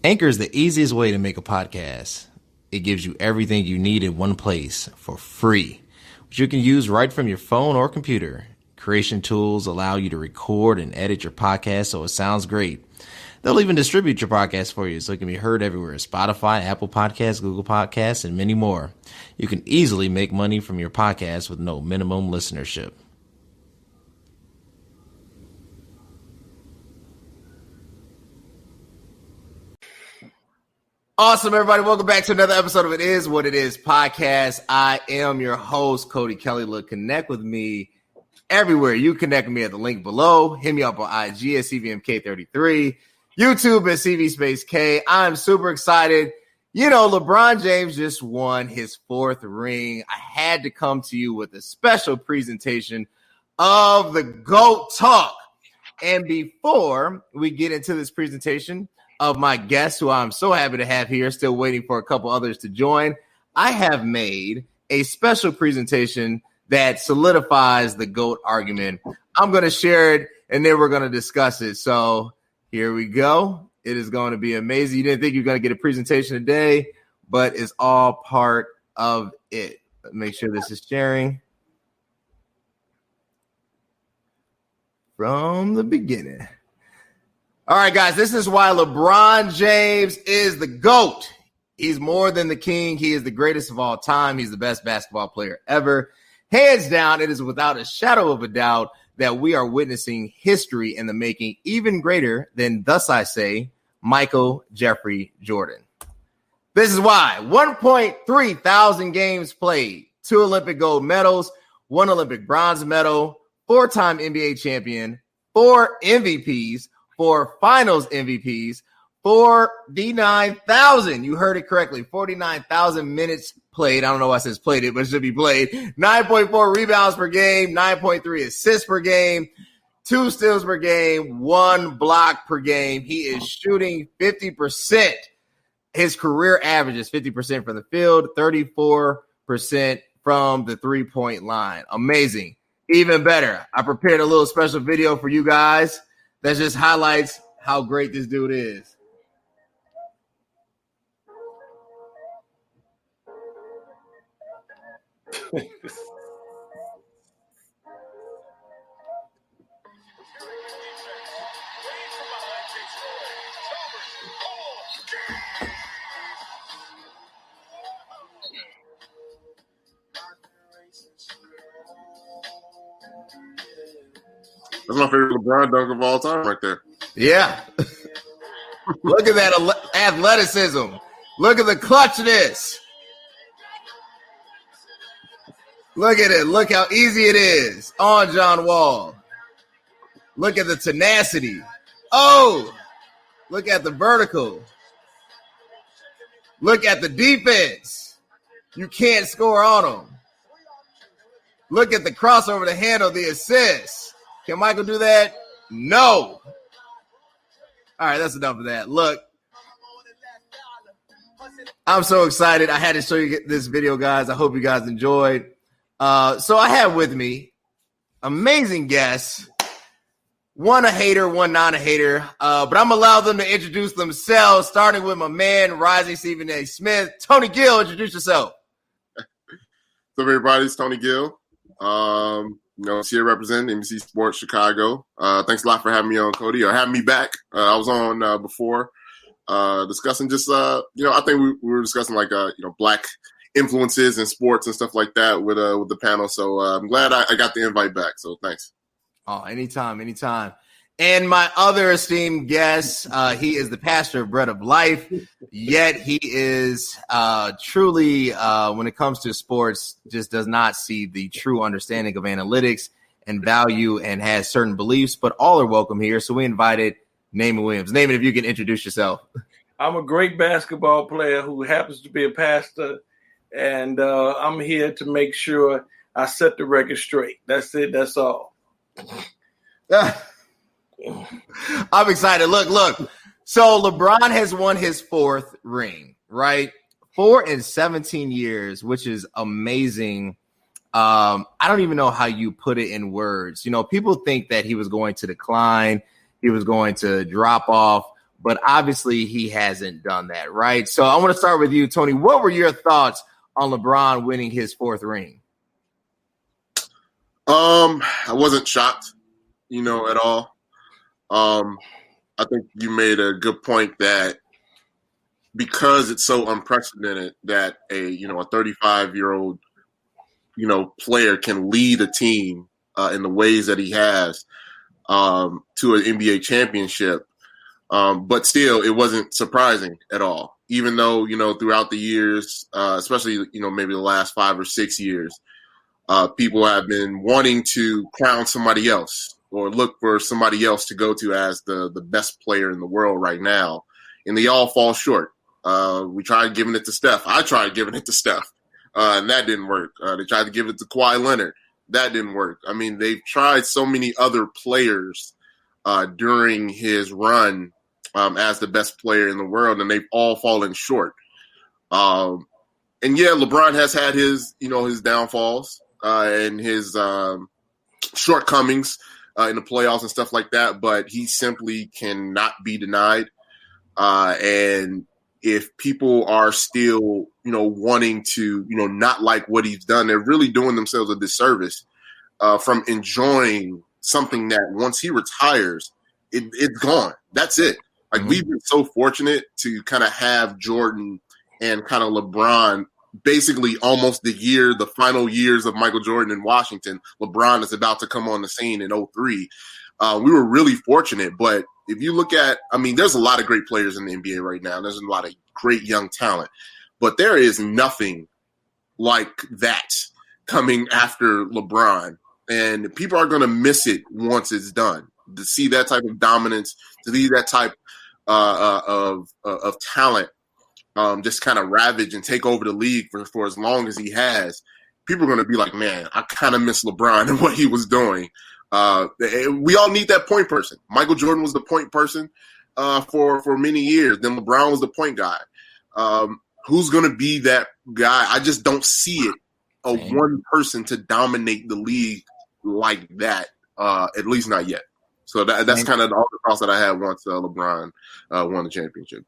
Anchor is the easiest way to make a podcast. It gives you everything you need in one place for free, which you can use right from your phone or computer. Creation tools allow you to record and edit your podcast so it sounds great. They'll even distribute your podcast for you so it can be heard everywhere: Spotify, Apple Podcasts, Google Podcasts, and many more. You can easily make money from your podcast with no minimum listenership. Awesome, everybody. Welcome back to another episode of It Is What It Is podcast. I am your host, Cody Kelly. Look, connect with me everywhere. You connect with me at the link below. Hit me up on IG at CVMK33, YouTube at CVSpaceK. I'm super excited. You know, LeBron James just won his fourth ring. I had to come to you with a special presentation of the GOAT Talk. And before we get into this presentation of my guests, who I'm so happy to have here, still waiting for a couple others to join, I have made a special presentation that solidifies the GOAT argument. I'm going to share it, and then we're going to discuss it. So here we go. It is going to be amazing. You didn't think you were going to get a presentation today, but it's all part of it. Make sure this is sharing from the beginning. All right, guys, this is why LeBron James is the GOAT. He's more than the king. He is the greatest of all time. He's the best basketball player ever. Hands down, it is without a shadow of a doubt that we are witnessing history in the making, even greater than, thus I say, Michael Jeffrey Jordan. This is why. 1.3 thousand games played, 2 Olympic gold medals, 1 Olympic bronze medal, 4-time NBA champion, 4 MVPs, 4 finals MVPs, 49,000. You heard it correctly. 49,000 minutes played. I don't know why it says played it, but it should be played. 9.4 rebounds per game, 9.3 assists per game, 2 steals per game, 1 block per game. He is shooting 50%. His career average is 50% from the field, 34% from the three-point line. Amazing. Even better, I prepared a little special video for you guys that just highlights how great this dude is. That's my favorite LeBron dunk of all time right there. Yeah. Look at that athleticism. Look at the clutchness. Look at it. Look how easy it is on John Wall. Look at the tenacity. Oh, look at the vertical. Look at the defense. You can't score on them. Look at the crossover to handle the assist. Can Michael do that? No. All right, that's enough of that. Look, I'm so excited. I had to show you this video, guys. I hope you guys enjoyed. So I have with me amazing guests. One a hater, one not a hater. But I'm going to allow them to introduce themselves, starting with my man, Rising Stephen A. Smith. Tony Gill, introduce yourself. What's up, everybody? It's Tony Gill. It's here representing NBC Sports Chicago. Thanks a lot for having me on, Cody, or having me back. I was on before discussing just, I think we were discussing Black influences in sports and stuff like that with the panel. So I'm glad I got the invite back. So thanks. Oh, anytime. And my other esteemed guest, he is the pastor of Bread of Life, yet he is truly, when it comes to sports, just does not see the true understanding of analytics and value and has certain beliefs, but all are welcome here. So we invited Naaman Williams. Naaman, if you can introduce yourself. I'm a great basketball player who happens to be a pastor, and I'm here to make sure I set the record straight. That's it. That's all. I'm excited. Look. So LeBron has won his 4th ring, right? 4 in 17 years, which is amazing. I don't even know how you put it in words. You know, people think that he was going to decline. He was going to drop off. but obviously he hasn't done that, right? So I want to start with you, Tony. What were your thoughts on LeBron winning his 4th ring? I wasn't shocked, at all. I think you made a good point that because it's so unprecedented that a 35-year-old, player can lead a team in the ways that he has to an NBA championship. But still, it wasn't surprising at all, even though, throughout the years, especially, maybe the last 5 or 6 years, people have been wanting to crown somebody else or look for somebody else to go to as the best player in the world right now. And they all fall short. We tried giving it to Steph. I tried giving it to Steph, and that didn't work. They tried to give it to Kawhi Leonard. That didn't work. I mean, they've tried so many other players during his run as the best player in the world, and they've all fallen short. And yeah, LeBron has had his downfalls and his shortcomings in the playoffs and stuff like that, but he simply cannot be denied. And if people are still, wanting to, not like what he's done, they're really doing themselves a disservice from enjoying something that once he retires, it's gone. That's it. Like, we've been so fortunate to kind of have Jordan and kind of LeBron basically almost the final years of Michael Jordan in Washington. LeBron is about to come on the scene in 2003. We were really fortunate, but if you look at, there's a lot of great players in the NBA right now. There's a lot of great young talent, but there is nothing like that coming after LeBron. And people are going to miss it once it's done. To see that type of dominance, to see that type of talent just kind of ravage and take over the league for as long as he has, people are going to be like, man, I kind of miss LeBron and what he was doing. We all need that point person. Michael Jordan was the point person for many years. Then LeBron was the point guy. Who's going to be that guy? I just don't see it. One person to dominate the league like that, at least not yet. So that's kind of all the thoughts that I had once LeBron won the championship.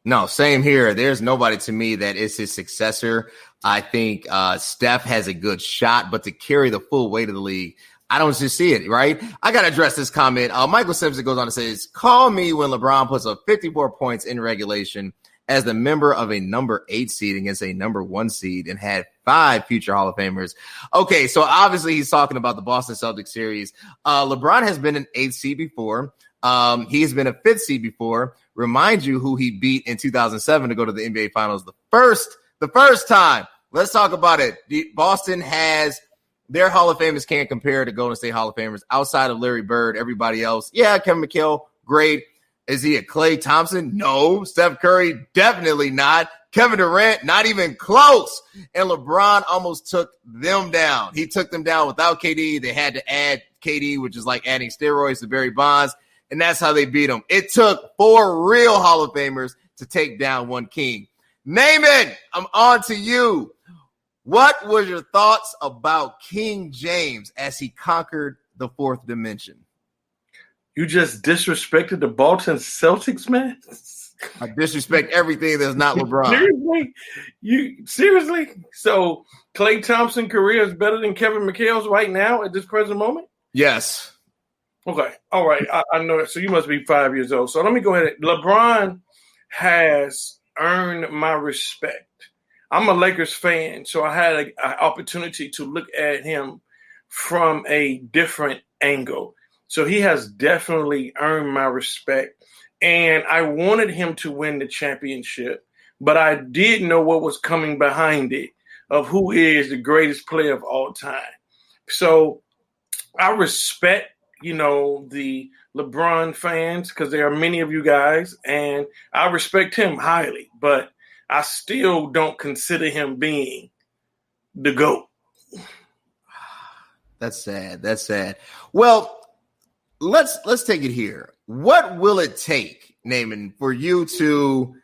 No, same here. There's nobody to me that is his successor. I think Steph has a good shot, but to carry the full weight of the league, I don't just see it, right? I got to address this comment. Michael Simpson goes on to say, call me when LeBron puts up 54 points in regulation as the member of a number 8 seed against a number 1 seed and had 5 future Hall of Famers. Okay, so obviously he's talking about the Boston Celtics series. LeBron has been an 8th seed before. He has been a 5th seed before. Remind you who he beat in 2007 to go to the NBA Finals the first time. Let's talk about it. Boston has their Hall of Famers can't compare to Golden State Hall of Famers outside of Larry Bird. Everybody else, yeah, Kevin McHale, great. Is he a Klay Thompson? No. Steph Curry, definitely not. Kevin Durant, not even close. And LeBron almost took them down. He took them down without KD. They had to add KD, which is like adding steroids to Barry Bonds. And that's how they beat him. It took 4 real Hall of Famers to take down one king. Naaman, I'm on to you. What were your thoughts about King James as he conquered the 4th dimension? You just disrespected the Boston Celtics, man. I disrespect everything that's not LeBron. Seriously? So Klay Thompson's career is better than Kevin McHale's right now at this present moment? Yes. Okay. All right. I know it. So you must be 5 years old. So let me go ahead. LeBron has earned my respect. I'm a Lakers fan, so I had an opportunity to look at him from a different angle. So he has definitely earned my respect. And I wanted him to win the championship, but I did know what was coming behind it of who is the greatest player of all time. So I respect, the LeBron fans because there are many of you guys, and I respect him highly, but I still don't consider him being the GOAT. That's sad. Well, let's take it here. What will it take, Naaman, for you to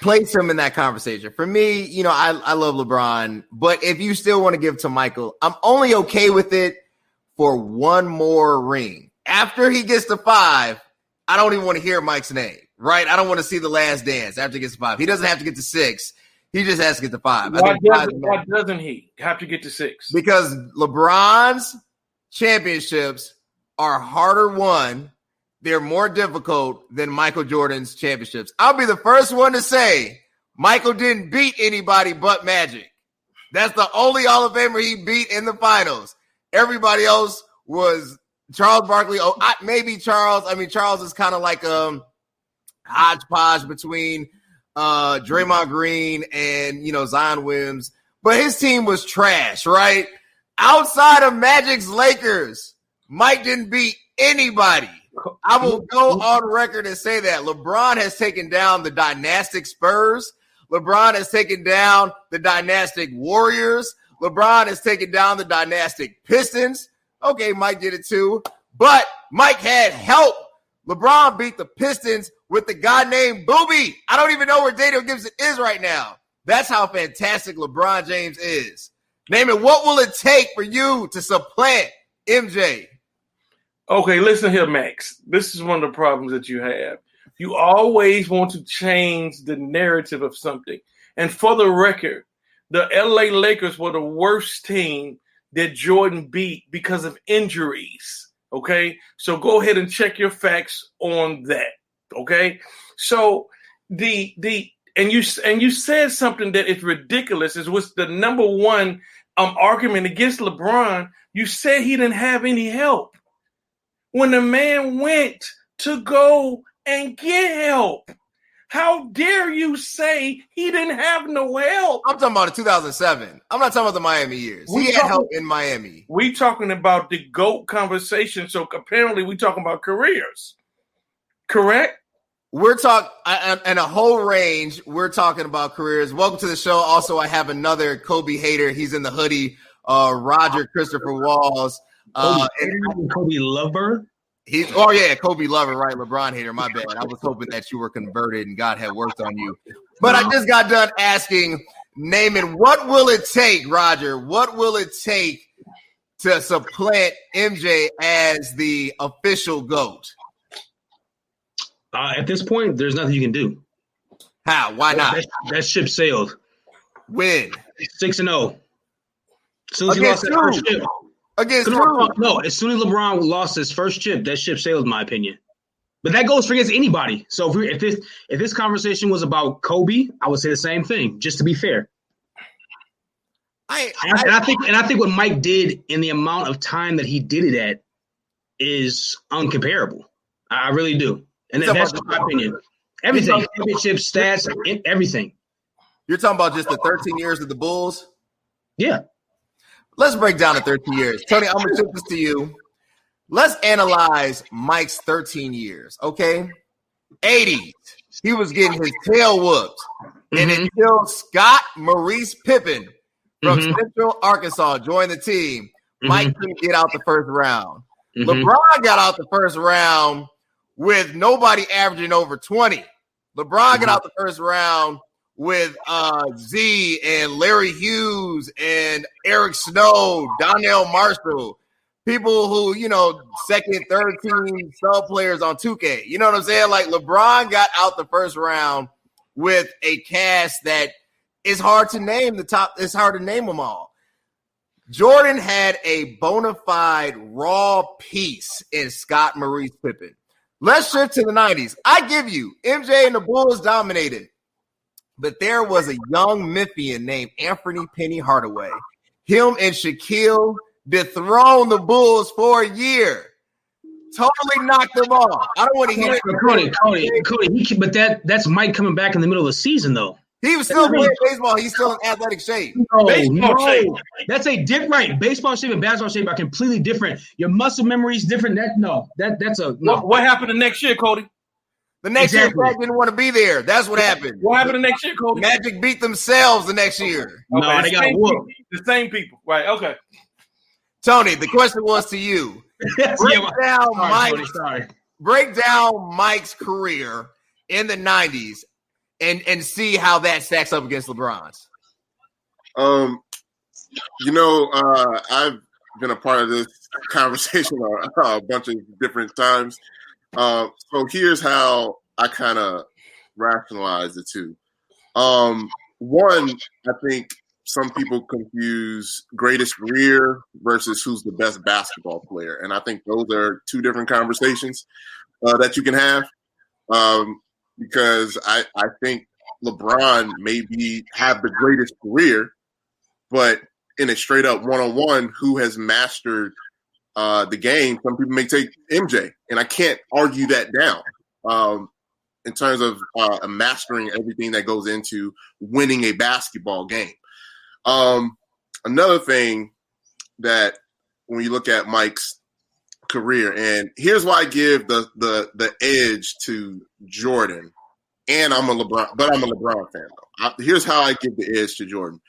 place him in that conversation? For me, I love LeBron, but if you still want to give to Michael, I'm only okay with it for one more ring. After he gets to 5, I don't even want to hear Mike's name, right? I don't want to see the last dance after he gets to 5. He doesn't have to get to 6. He just has to get to 5. Why doesn't he have to get to 6? Because LeBron's championships are harder won. They're more difficult than Michael Jordan's championships. I'll be the first one to say Michael didn't beat anybody but Magic. That's the only Hall of Famer he beat in the finals. Everybody else was Charles Barkley. Oh, maybe Charles. I mean, Charles is kind of like hodgepodge between Draymond Green and, Zion Williams. But his team was trash, right? Outside of Magic's Lakers, Mike didn't beat anybody. I will go on record and say that. LeBron has taken down the dynastic Spurs. LeBron has taken down the dynastic Warriors. LeBron has taken down the dynastic Pistons. Okay, Mike did it too. But Mike had help. LeBron beat the Pistons with the guy named Booby. I don't even know where Daniel Gibson is right now. That's how fantastic LeBron James is. Name it. What will it take for you to supplant MJ? Okay, listen here, Max. This is one of the problems that you have. You always want to change the narrative of something. And for the record, the LA Lakers were the worst team that Jordan beat because of injuries. Okay, so go ahead and check your facts on that. Okay, so and you said something that is ridiculous. It was the number one argument against LeBron. You said he didn't have any help when the man went to go and get help. How dare you say he didn't have no help? I'm talking about in 2007. I'm not talking about the Miami years. He had help in Miami. We talking about the GOAT conversation, so apparently we talking about careers. Correct? We're talking and a whole range. We're talking about careers. Welcome to the show. Also, I have another Kobe hater. He's in the hoodie. Roger Christopher Walls. Kobe lover. Kobe lover, right? LeBron hater. My bad. I was hoping that you were converted and God had worked on you. But I just got done asking, naming, what will it take, Roger? What will it take to supplant MJ as the official GOAT? At this point, there's nothing you can do. How? Why not? That ship sailed. When? 6-0. As soon as he lost that first chip. Against No, as soon as LeBron lost his first chip, that ship sailed, in my opinion. But that goes for against anybody. So if this conversation was about Kobe, I would say the same thing, just to be fair. I think what Mike did in the amount of time that he did it at is uncomparable. I really do. And that's my opinion. Everything, championship stats, everything. You're talking about just the 13 years of the Bulls? Yeah. Let's break down the 13 years. Tony, I'm going to shift this to you. Let's analyze Mike's 13 years, okay? 80s, he was getting his tail whooped. And until Scott Maurice Pippen from Central Arkansas joined the team, Mike couldn't get out the first round. LeBron got out the first round with nobody averaging over 20. LeBron got out the first round with Z and Larry Hughes and Eric Snow, Donnell Marshall, people who, second, third team sub players on 2K. You know what I'm saying? Like, LeBron got out the first round with a cast that is hard to name it's hard to name them all. Jordan had a bona fide raw piece in Scott Maurice Pippen. Let's shift to the 90s. I give you, MJ and the Bulls dominated. But there was a young Memphian named Anthony Penny Hardaway. Him and Shaquille dethroned the Bulls for a year. Totally knocked them off. I don't want to hear it. Cody, but that's Mike coming back in the middle of the season, though. He was still playing baseball. He's still in athletic shape. Shape. That's a different baseball shape and basketball shape are completely different. Your muscle memory is different. That's a no. What happened the next year, Cody? The next year, Magic didn't want to be there. That's what happened. What happened the next year, Cody? Magic beat themselves the next year. No, they got whooped. The same people. Right, okay. Tony, the question was to you. Break down Mike's career in the 90s and see how that stacks up against LeBron's. I've been a part of this conversation a bunch of different times. So here's how I kind of rationalize the two. One, I think some people confuse greatest career versus who's the best basketball player. And I think those are two different conversations that you can have. Because I think LeBron maybe have the greatest career, but in a straight up one-on-one, who has mastered the game, some people may take MJ. And I can't argue that down. In terms of mastering everything that goes into winning a basketball game. Another thing that when you look at Mike's career, and here's why I give the edge to Jordan, and I'm a LeBron fan though. Here's how I give the edge to Jordan.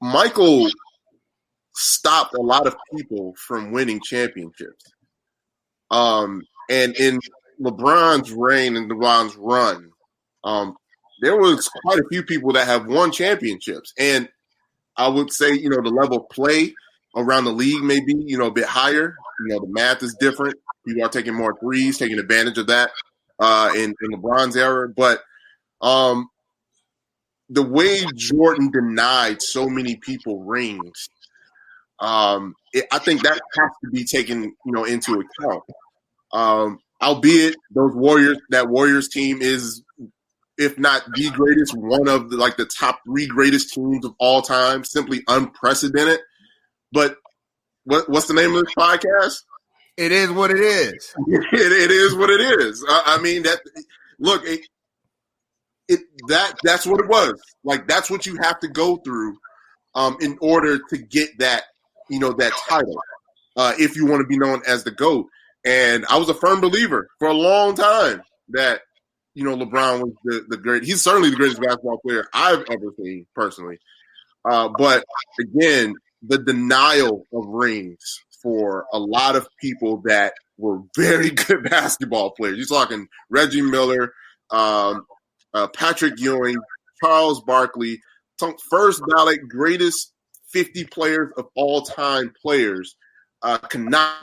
Michael stopped a lot of people from winning championships. And in LeBron's reign and LeBron's run, there was quite a few people that have won championships. And I would say, the level of play around the league may be, a bit higher. The math is different. People are taking more threes, taking advantage of that in LeBron's era. But the way Jordan denied so many people rings, I think that has to be taken, into account. Albeit that Warriors team is, if not the greatest, one of the top 3 greatest teams of all time, simply unprecedented. But what's the name of this podcast? It is what it is. It is what it is. I mean, that's what it was. That's what you have to go through in order to get that, that title, if you want to be known as the GOAT. And I was a firm believer for a long time that, LeBron was the great. He's certainly the greatest basketball player I've ever seen personally. But again, the denial of rings for a lot of people that were very good basketball players. You're talking Reggie Miller, Patrick Ewing, Charles Barkley, first ballot greatest 50 players of all time players cannot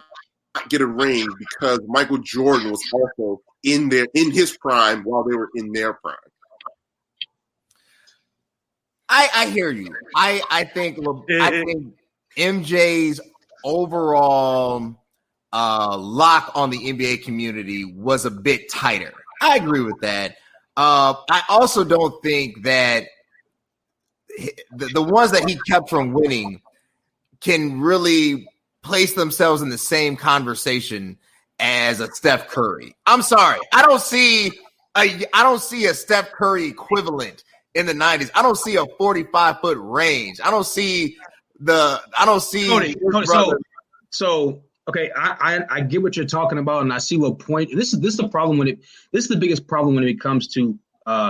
get a ring because Michael Jordan was also in his prime while they were in their prime. I hear you. I think MJ's overall lock on the NBA community was a bit tighter. I agree with that. I also don't think that the ones that he kept from winning can really place themselves in the same conversation as a Steph Curry. I'm sorry. I don't see a Steph Curry equivalent in the 90s. I don't see a 45-foot range. I don't see Tony, okay, I get what you're talking about, and I see what point. This is the problem this is the biggest problem when it comes to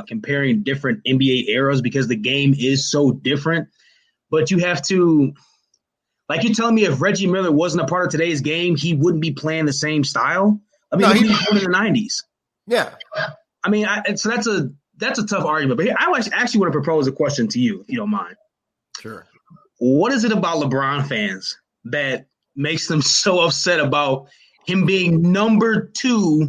comparing different NBA eras, because the game is so different. But you have to, like, you're telling me if Reggie Miller wasn't a part of today's game, he wouldn't be playing the same style. I mean, he was born in the 90s. Yeah. I mean, so that's a tough argument. But here, I actually want to propose a question to you, if you don't mind. Sure. What is it about LeBron fans that makes them so upset about him being number 2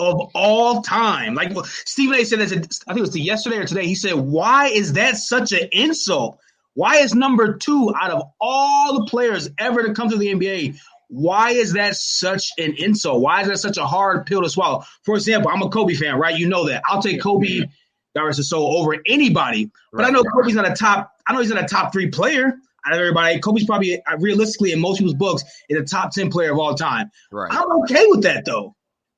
of all time? Like Stephen A. said, I think it was yesterday or today, he said, why is that such an insult? Why is number 2 out of all the players ever to come to the NBA? Why is that such an insult? Why is that such a hard pill to swallow? For example, I'm a Kobe fan, right? You know that. I'll take Kobe over anybody. But I know Kobe's not a top. I know he's not a top 3 player out of everybody. Kobe's probably realistically in most people's books is a top 10 player of all time. Right. I'm okay with that though.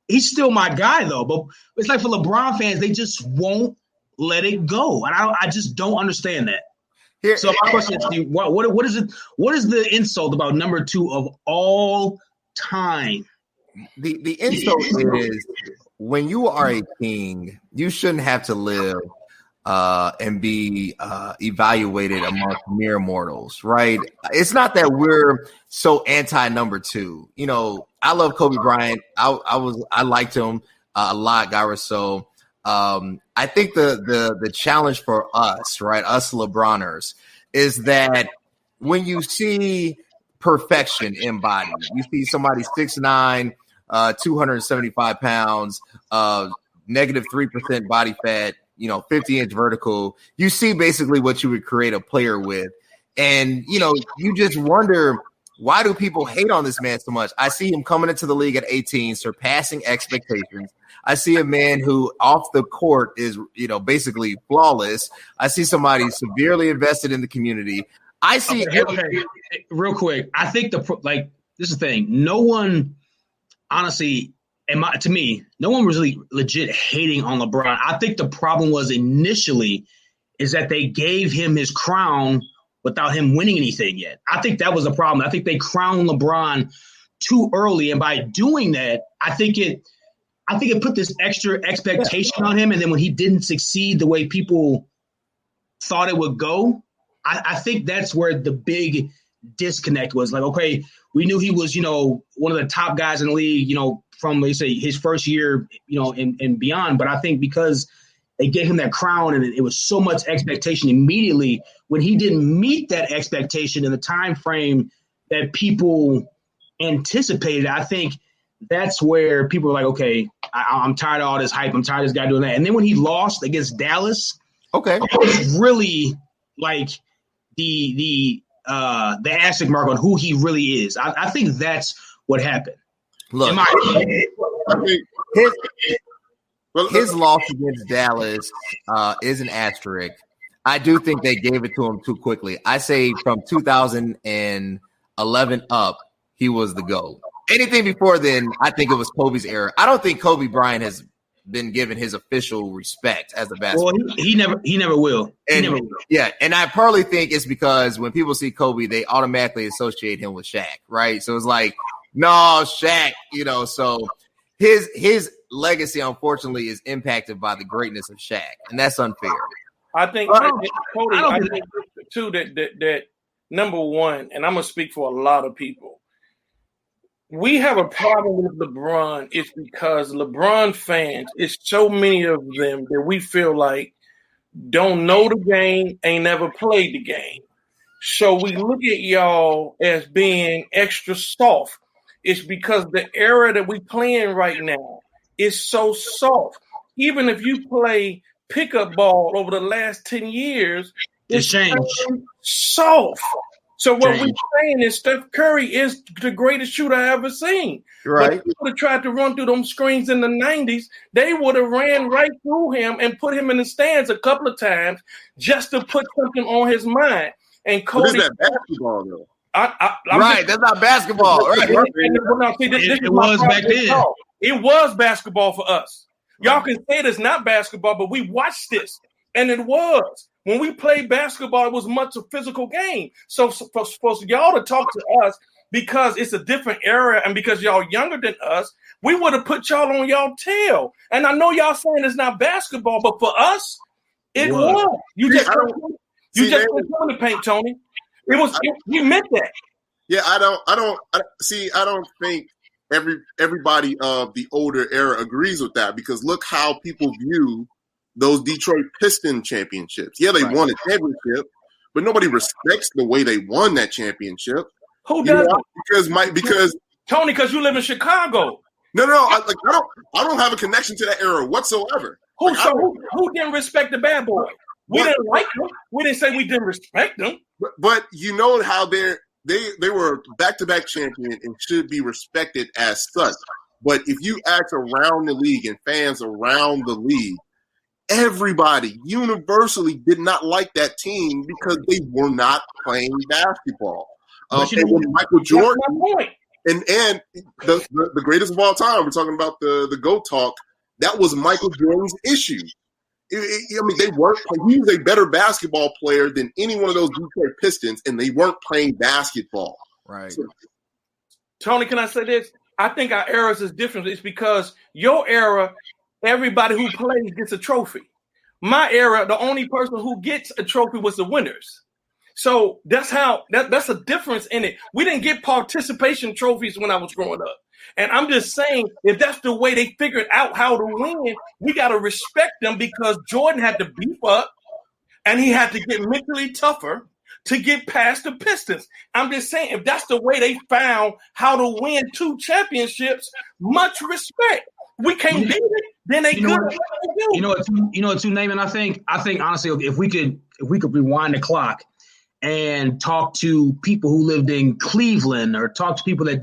He's still my guy though. But it's like for LeBron fans, they just won't let it go, and I just don't understand that. So my question is to you: what is it? What is the insult about number 2 of all time? The insult is when you are a king, you shouldn't have to live and be evaluated amongst mere mortals, right? It's not that we're so anti number 2. I love Kobe Bryant. I liked him a lot, Gyra. So I think the challenge for us, right, us LeBroners, is that when you see perfection embodied, you see somebody 6'9", 275 pounds, negative 3% body fat, 50-inch vertical. You see basically what you would create a player with. And, you just wonder, why do people hate on this man so much? I see him coming into the league at 18, surpassing expectations. I see a man who off the court is, basically flawless. I see somebody severely invested in the community. I see. Okay. Real quick. I think this is the thing. No one, honestly, to me, no one was really legit hating on LeBron. I think the problem was initially is that they gave him his crown without him winning anything yet. I think that was the problem. I think they crowned LeBron too early. And by doing that, I think it put this extra expectation on him. And then when he didn't succeed the way people thought it would go, I think that's where the big disconnect was. Like, okay, we knew he was, one of the top guys in the league, from, let's say, his first year, and beyond. But I think because they gave him that crown and it was so much expectation immediately, when he didn't meet that expectation in the time frame that people anticipated, I think that's where people were like, okay, I'm tired of all this hype. I'm tired of this guy doing that. And then when he lost against Dallas, okay, it was really like the asterisk mark on who he really is. I think that's what happened. Look, his loss against Dallas is an asterisk. I do think they gave it to him too quickly. I say from 2011 up, he was the GOAT. Anything before then, I think it was Kobe's era. I don't think Kobe Bryant has been given his official respect as a basketball. Well, he never will. Yeah, and I probably think it's because when people see Kobe, they automatically associate him with Shaq, right? So it's like, no, Shaq, so his legacy, unfortunately, is impacted by the greatness of Shaq, and that's unfair. I think, Cody, I think too that number one, and I'm gonna speak for a lot of people. We have a problem with LeBron. It's because LeBron fans, it's so many of them that we feel like don't know the game, ain't never played the game. So we look at y'all as being extra soft. It's because the era that we playing right now is so soft. Even if you play pickup ball over the last 10 years, it's changed. Soft. So what we're saying is Steph Curry is the greatest shooter I ever seen. Right. But if you would have tried to run through them screens in the 90s, they would have ran right through him and put him in the stands a couple of times just to put something on his mind. And Cody, what is that basketball though? That's not basketball. Right. It was back then. It was basketball for us. Y'all can say it's not basketball, but we watched this, and it was. When we played basketball, it was much a physical game. So for y'all to talk to us because it's a different era and because y'all younger than us, we would have put y'all on y'all tail. And I know y'all saying it's not basketball, but for us, it was. You just put on the paint, Tony. It was. You meant that. Yeah, I don't think everybody of the older era agrees with that because look how people view those Detroit Pistons championships. Yeah, they won a championship, but nobody respects the way they won that championship. Who does? Because Tony, because you live in Chicago. No. I don't have a connection to that era whatsoever. Who didn't respect the bad boy? We didn't like them. We didn't say we didn't respect them. But you know how they were back-to-back champion and should be respected as such. But if you ask around the league and fans around the league, everybody universally did not like that team because they were not playing basketball. Michael Jordan and the greatest of all time, we're talking about the GOAT talk, that was Michael Jordan's issue. They weren't. He was a better basketball player than any one of those Detroit Pistons, and they weren't playing basketball. Right. So, Tony, can I say this? I think our eras is different. It's because your era, everybody who plays gets a trophy. My era, the only person who gets a trophy was the winners. So that's that's a difference in it. We didn't get participation trophies when I was growing up. And I'm just saying, if that's the way they figured out how to win, we got to respect them because Jordan had to beef up and he had to get mentally tougher to get past the Pistons. I'm just saying, if that's the way they found how to win 2 championships, much respect. We can't beat it. Then they good. You know what, two naming. I think honestly, if we could rewind the clock and talk to people who lived in Cleveland or talk to people that,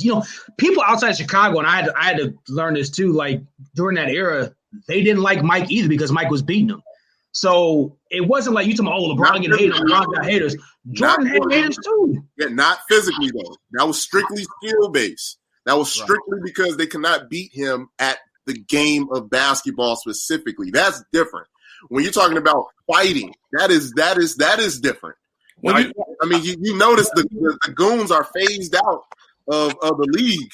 people outside Chicago, and I had to learn this too, like during that era, they didn't like Mike either because Mike was beating them. So it wasn't like you talking about, LeBron getting haters, LeBron got haters. Jordan had haters too. Yeah, not physically though. That was strictly skill based. That was strictly because they could not beat him at the game of basketball specifically. That's different. When you're talking about fighting, that is different. Like, you notice the goons are phased out of the league.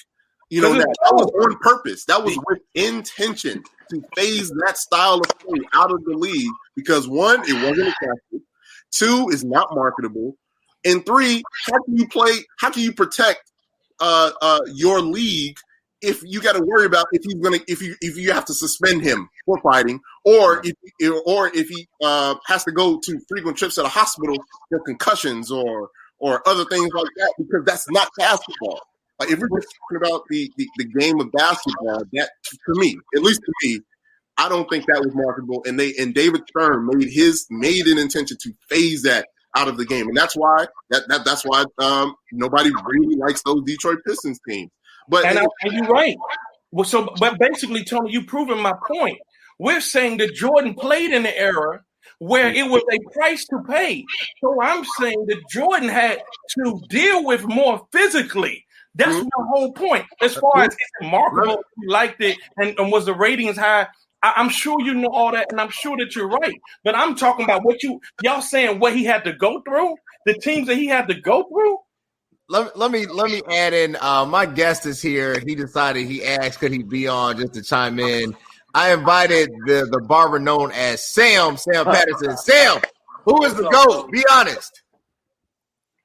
That was on purpose. That was with intention to phase that style of play out of the league because 1, it wasn't attractive. 2, it's not marketable. And 3, how can you protect your league if you got to worry about if you have to suspend him for fighting, or if he has to go to frequent trips to the hospital for concussions or other things like that, because that's not basketball. Like if we're just talking about the game of basketball, that to me, at least to me, I don't think that was marketable. And David Stern made an intention to phase that out of the game, and that's why nobody really likes those Detroit Pistons teams. But and you're right. Well, but basically, Tony, you proving my point. We're saying that Jordan played in the era where it was a price to pay. So I'm saying that Jordan had to deal with more physically. That's my whole point. As far as it's remarkable, you liked it, and was the ratings high? I'm sure you know all that, and I'm sure that you're right. But I'm talking about what y'all saying what he had to go through, the teams that he had to go through. Let me add in. My guest is here. He decided he asked could he be on just to chime in. I invited the barber known as Sam Patterson. Sam, who is the GOAT? Be honest.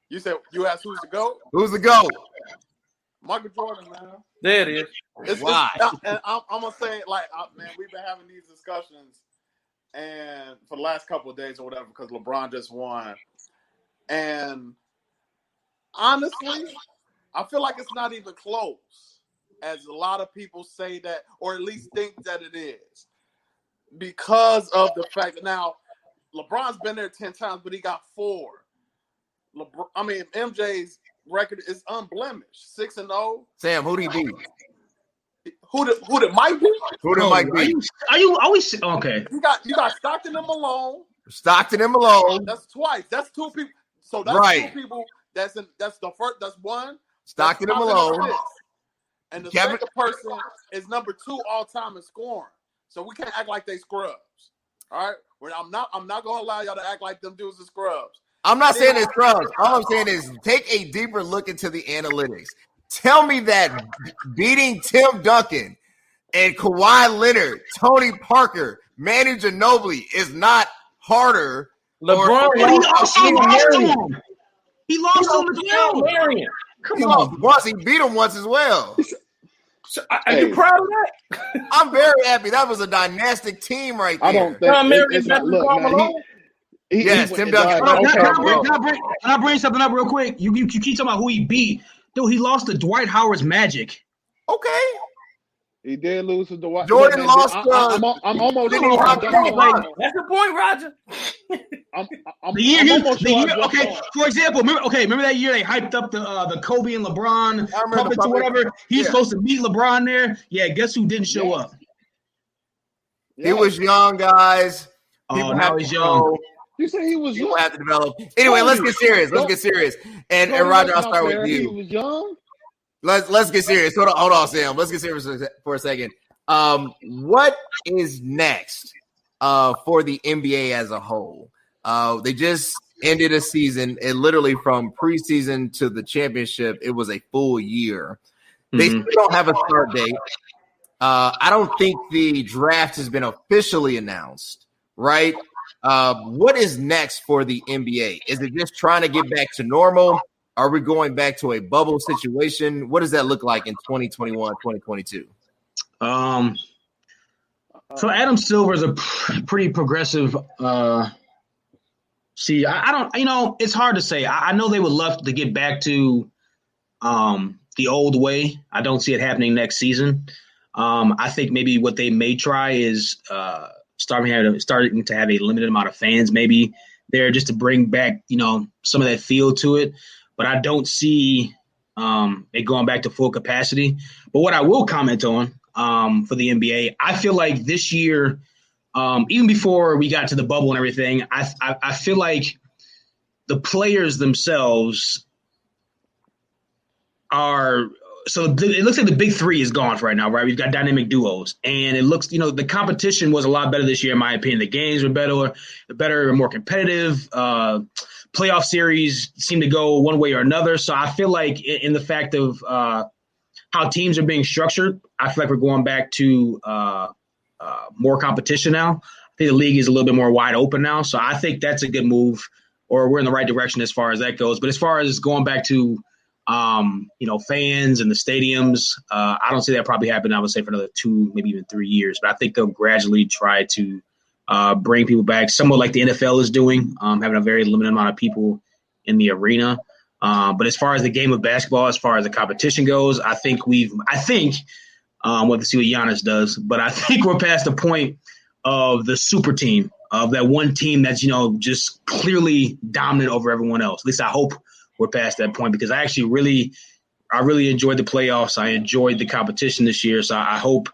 You asked who's the GOAT? Who's the GOAT? Michael Jordan, man. There it is. Why? And I'm gonna say, man, we've been having these discussions, and for the last couple of days or whatever, because LeBron just won, and honestly, I feel like it's not even close, as a lot of people say that, or at least think that it is, because of the fact that now LeBron's been there 10 times, but he got 4. MJ's record is unblemished, 6-0. Sam, who did he beat? Who did Mike beat? Who did Mike beat? Are you always okay? You got Stockton and Malone. Stockton and Malone. That's twice. That's 2 people. So that's right. 2 people. That's the first. That's 1. Stockton and Malone. And the second person is number 2 all time in scoring. So we can't act like they scrubs. All right. I'm not gonna allow y'all to act like them dudes are scrubs. I'm not saying it's scrubs. All I'm saying is take a deeper look into the analytics. Tell me that beating Tim Duncan and Kawhi Leonard, Tony Parker, Manu Ginobili is not harder. LeBron lost to him. He lost to him as well. Come on. Once he beat him once as well. So, are you proud of that? I'm very happy. That was a dynastic team right there. I don't think it's not. Look, man, yes, Tim Duncan. Can I bring something up real quick? You keep talking about who he beat. Dude, he lost to Dwight Howard's Magic. Okay. He did lose to Dwight. Jordan lost. I'm almost sure. That's the point, Roger. Okay. For example, remember that year they hyped up the Kobe and LeBron puppets or whatever. He's supposed to meet LeBron there. Yeah, guess who didn't show up? He was young, guys. Oh, now he's young. You say he was young. People have to develop. Anyway, let's get serious. And Roger, I'll start with you. He was young. Let's get serious. Hold on, Sam. Let's get serious for a second. What is next for the NBA as a whole? They just ended a season. It literally from preseason to the championship, it was a full year. They still don't have a start date. I don't think the draft has been officially announced, right? What is next for the NBA? Is it just trying to get back to normal? Are we going back to a bubble situation? What does that look like in 2021, 2022? So Adam Silver is a pretty progressive See, I don't. It's hard to say. I know they would love to get back to the old way. I don't see it happening next season. I think maybe what they may try is starting to have a limited amount of fans maybe there just to bring back, some of that feel to it. But I don't see it going back to full capacity. But what I will comment on for the NBA, I feel like this year, even before we got to the bubble and everything, I feel like the players themselves are – so it looks like the big three is gone for right now, right? We've got dynamic duos. And it looks – the competition was a lot better this year, in my opinion. The games were better, more competitive. Playoff series seem to go one way or another. So I feel like in the fact of how teams are being structured, I feel like we're going back to more competition now. I think the league is a little bit more wide open now. So I think that's a good move, or we're in the right direction as far as that goes. But as far as going back to, fans and the stadiums, I don't see that probably happen, I would say, for another 2, maybe even 3 years. But I think they'll gradually try to bring people back, somewhat like the NFL is doing, having a very limited amount of people in the arena. But as far as the game of basketball, as far as the competition goes, I think we'll have to see what Giannis does, but I think we're past the point of the super team, of that one team that's, just clearly dominant over everyone else. At least I hope we're past that point, because I actually really enjoyed the playoffs. I enjoyed the competition this year. So I hope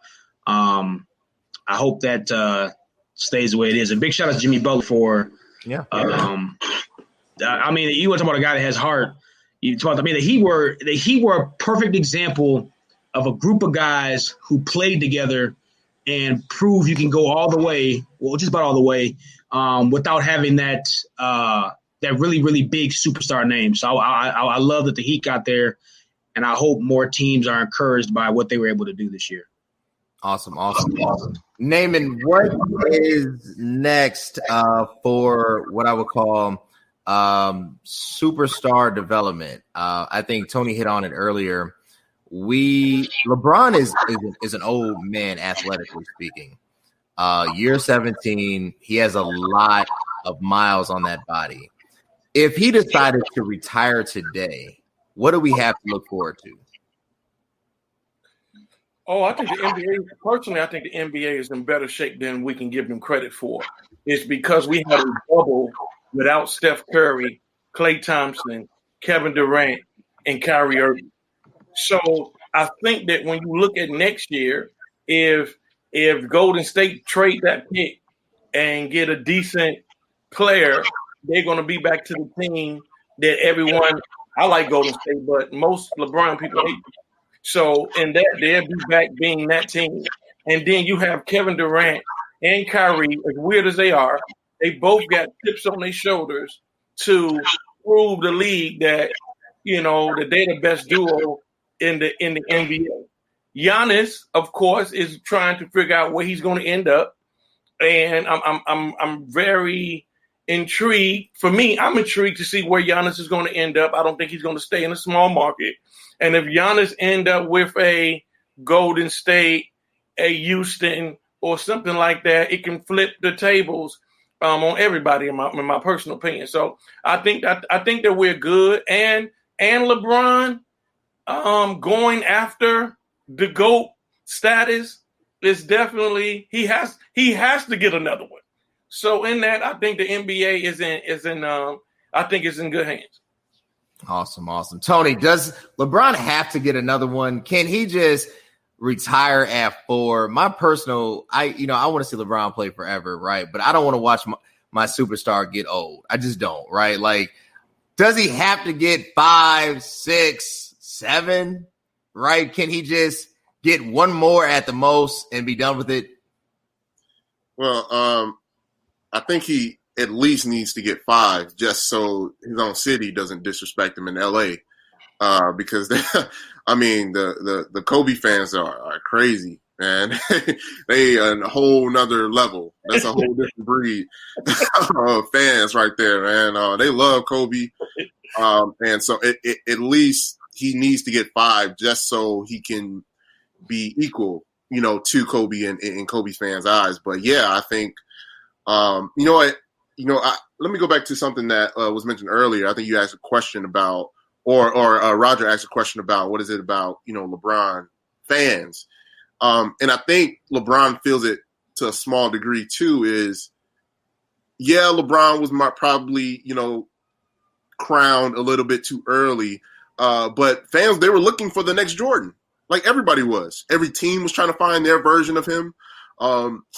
that stays the way it is. A big shout out to Jimmy Butler for, you want to talk about a guy that has heart. That he were a perfect example of a group of guys who played together and prove you can go all the way, well, just about all the way, without having that really, really big superstar name. So I love that the Heat got there, and I hope more teams are encouraged by what they were able to do this year. Awesome. Naaman, what is next for what I would call superstar development? I think Tony hit on it earlier. LeBron is an old man, athletically speaking. Year 17, he has a lot of miles on that body. If he decided to retire today, what do we have to look forward to? Oh, I think the NBA is in better shape than we can give them credit for. It's because we had a bubble without Steph Curry, Klay Thompson, Kevin Durant, and Kyrie Irving. So I think that when you look at next year, if Golden State trade that pick and get a decent player, they're going to be back to the team that everyone – I like Golden State, but most LeBron people hate them. So in that, they'll be back being that team. And then you have Kevin Durant and Kyrie, as weird as they are, they both got chips on their shoulders to prove the league that, that they're the best duo in the NBA. Giannis, of course, is trying to figure out where he's going to end up. And I'm very intrigued. For me, I'm intrigued to see where Giannis is going to end up. I don't think he's going to stay in a small market. And if Giannis end up with a Golden State, a Houston, or something like that, it can flip the tables on everybody, in my personal opinion. So I think that we're good. And LeBron going after the GOAT status is definitely he has to get another one. So in that, I think the NBA is in good hands. Awesome. Tony, does LeBron have to get another one? Can he just retire at 4? My personal, I want to see LeBron play forever, right? But I don't want to watch my superstar get old. I just don't, right? Like, does he have to get 5, 6, 7, right? Can he just get one more at the most and be done with it? Well, I think he at least needs to get 5 just so his own city doesn't disrespect him in LA. Because the Kobe fans are crazy, man. They on a whole nother level. That's a whole different breed of fans right there, man. They love Kobe. And so at least he needs to get 5 just so he can be equal, to Kobe in Kobe's fans' eyes. But yeah, I think, you know what? let me go back to something that was mentioned earlier. I think you asked a question about, or Roger asked a question about, what is it about, LeBron fans? And I think LeBron feels it to a small degree too. Is LeBron was probably crowned a little bit too early, but fans, they were looking for the next Jordan, like everybody was. Every team was trying to find their version of him.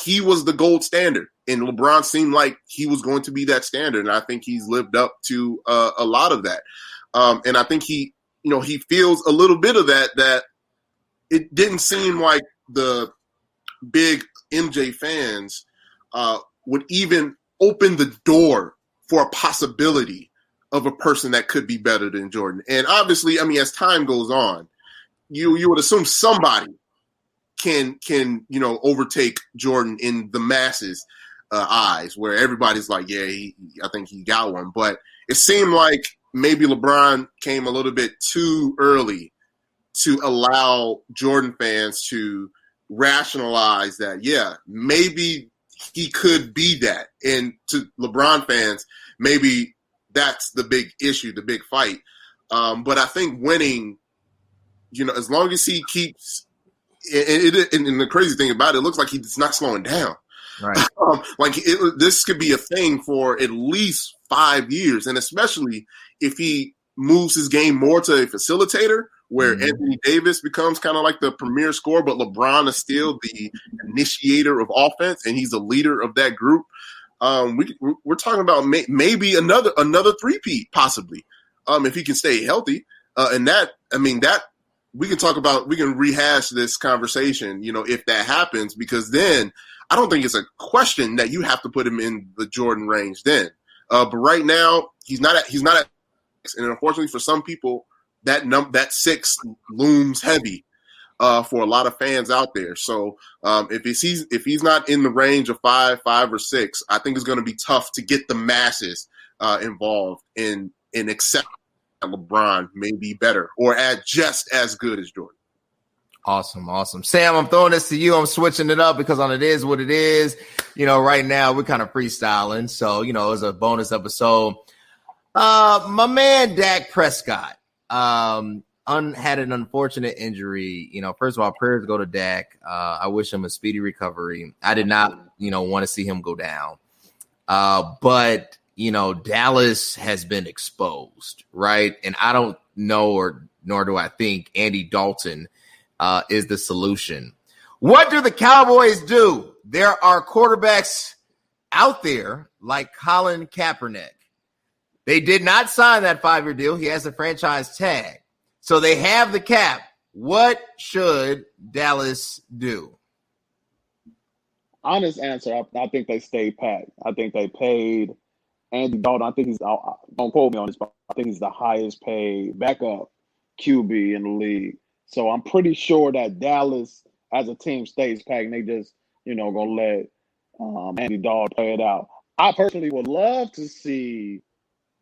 He was the gold standard, and LeBron seemed like he was going to be that standard, and I think he's lived up to a lot of that. And I think he feels a little bit of that it didn't seem like the big MJ fans would even open the door for a possibility of a person that could be better than Jordan. And obviously, as time goes on, you would assume somebody can overtake Jordan in the masses' eyes, where everybody's like, I think he got one. But it seemed like maybe LeBron came a little bit too early to allow Jordan fans to rationalize that, maybe he could be that. And to LeBron fans, maybe that's the big issue, the big fight. But I think winning, as long as he keeps – and the crazy thing about it looks like he's not slowing down. Right. This could be a thing for at least 5 years, and especially if he moves his game more to a facilitator, where Anthony Davis becomes kind of like the premier scorer, but LeBron is still the initiator of offense, and he's the leader of that group. We're talking about maybe another three-peat, possibly, if he can stay healthy. And that we can talk about. We can rehash this conversation, if that happens, because then I don't think it's a question that you have to put him in the Jordan range then. But right now, he's not at, and unfortunately for some people, that 6 looms heavy for a lot of fans out there. So if he's not in the range of 5 or 6, I think it's going to be tough to get the masses involved in accept that LeBron may be better or just as good as Jordan. Awesome. Sam, I'm throwing this to you. I'm switching it up because on It Is What It Is, right now we're kind of freestyling. So, it's a bonus episode. My man, Dak Prescott, had an unfortunate injury. First of all, prayers go to Dak. I wish him a speedy recovery. I did not, want to see him go down. But, Dallas has been exposed, right? And I don't know, nor do I think Andy Dalton is the solution. What do the Cowboys do? There are quarterbacks out there like Colin Kaepernick. They did not sign that 5-year deal. He has a franchise tag. So they have the cap. What should Dallas do? Honest answer, I think they stayed pat. I think they paid Andy Dalton. I think he's, don't quote me on this, but I think he's the highest paid backup QB in the league. So I'm pretty sure that Dallas, as a team, stays packed, and they just, going to let Andy Dalton play it out. I personally would love to see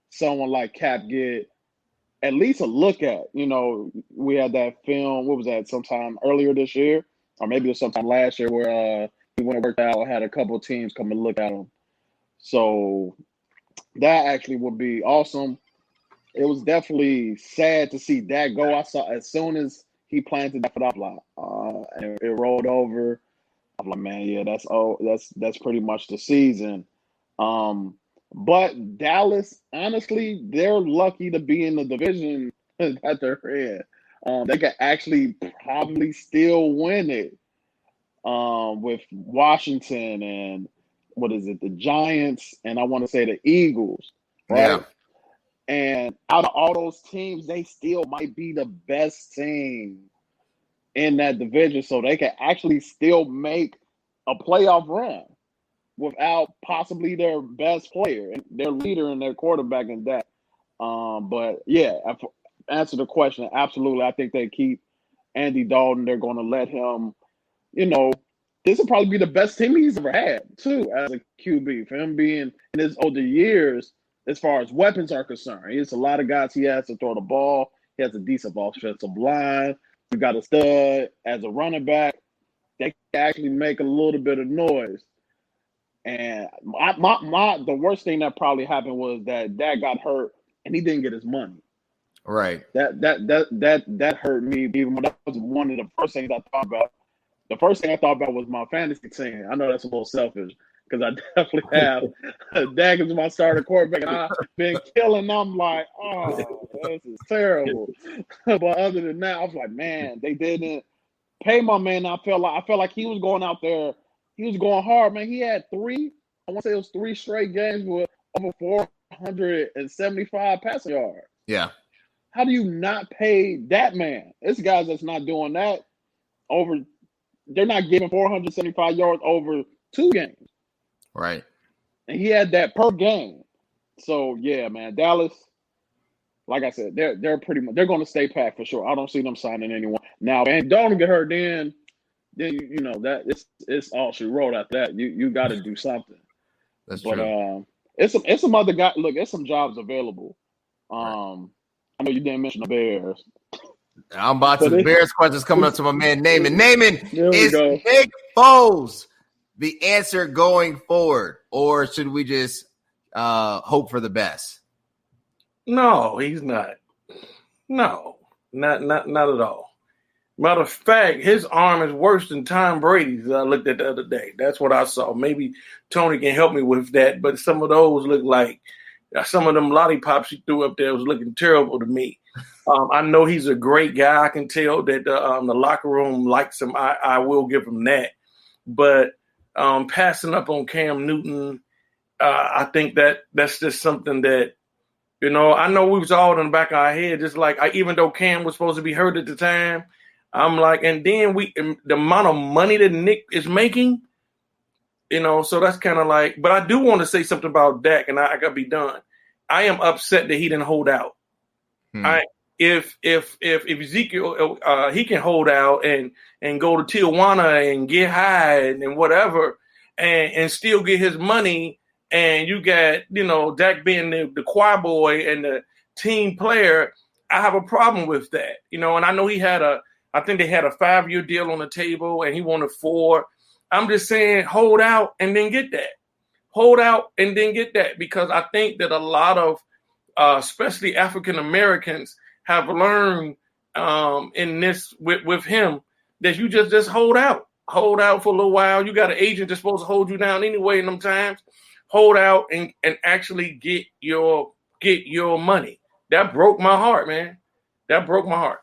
someone like Cap get at least a look at. We had that film, what was that, sometime earlier this year, or maybe it was sometime last year, where he went and worked out, had a couple of teams come and look at him. So that actually would be awesome. It was definitely sad to see Dak go. I saw as soon as he planted that foot, and it rolled over. I'm like, man, yeah, that's pretty much the season. But Dallas, honestly, they're lucky to be in the division that they're in. They could actually probably still win it with Washington and the Giants, and I want to say the Eagles, right? Yeah. And out of all those teams, they still might be the best team in that division, so they can actually still make a playoff run without possibly their best player and their leader and their quarterback in that. But yeah, answer the question, absolutely. I think they keep Andy Dalton. They're going to let him, this will probably be the best team he's ever had, too, as a QB. For him being in his older years, as far as weapons are concerned, he has a lot of guys he has to throw the ball. He has a decent offensive line. You got a stud as a running back. They can actually make a little bit of noise. And the worst thing that probably happened was that Dak got hurt and he didn't get his money. Right. That hurt me. Even that was one of the first things I thought about. The first thing I thought about was my fantasy team. I know that's a little selfish because I definitely have Dak as my starting quarterback, and I've been killing. I'm like, oh, this is terrible. But other than that, I was like, man, they didn't pay my man. I felt like he was going out there. He was going hard, man. He had I want to say it was 3 straight games with over 475 passing yards. Yeah. How do you not pay that man? It's guys that's not doing that over. They're not giving 475 yards over 2 games. Right. And he had that per game. So yeah, man, Dallas. Like I said, they're pretty much they're going to stay packed for sure. I don't see them signing anyone now. And don't get hurt, then you know that it's all she wrote after that. You got to do something. That's true. It's some other guy. Look, it's some jobs available. I know you didn't mention the Bears. I'm about to. The Bears questions coming up to my man Naaman. Naaman, is go. Nick Foles the answer going forward, or should we just hope for the best? No, he's not. No, not at all. Matter of fact, his arm is worse than Tom Brady's. I looked at the other day. That's what I saw. Maybe Tony can help me with that, but some of those look like some of them lollipops he threw up there was looking terrible to me. I know he's a great guy. I can tell that the locker room likes him. I will give him that. But passing up on Cam Newton, I think that's just something that, you know, I know we was all in the back of our head, just like even though Cam was supposed to be hurt at the time, I'm like, and then the amount of money that Nick is making, you know, so that's kind of like, but I do want to say something about Dak, and I got to be done. I am upset that he didn't hold out. If Ezekiel he can hold out and go to Tijuana and get high and whatever and still get his money, and you got, you know, Dak being the choir boy and the team player, I have a problem with that, you know. And I know I think they had a 5-year deal on the table and he wanted 4. I'm just saying, hold out and then get that. Hold out and then get that, because I think that a lot of, especially African Americans, have learned in this with him that you just hold out for a little while. You got an agent that's supposed to hold you down anyway in them times. Hold out and actually get your money. That broke my heart, man. That broke my heart.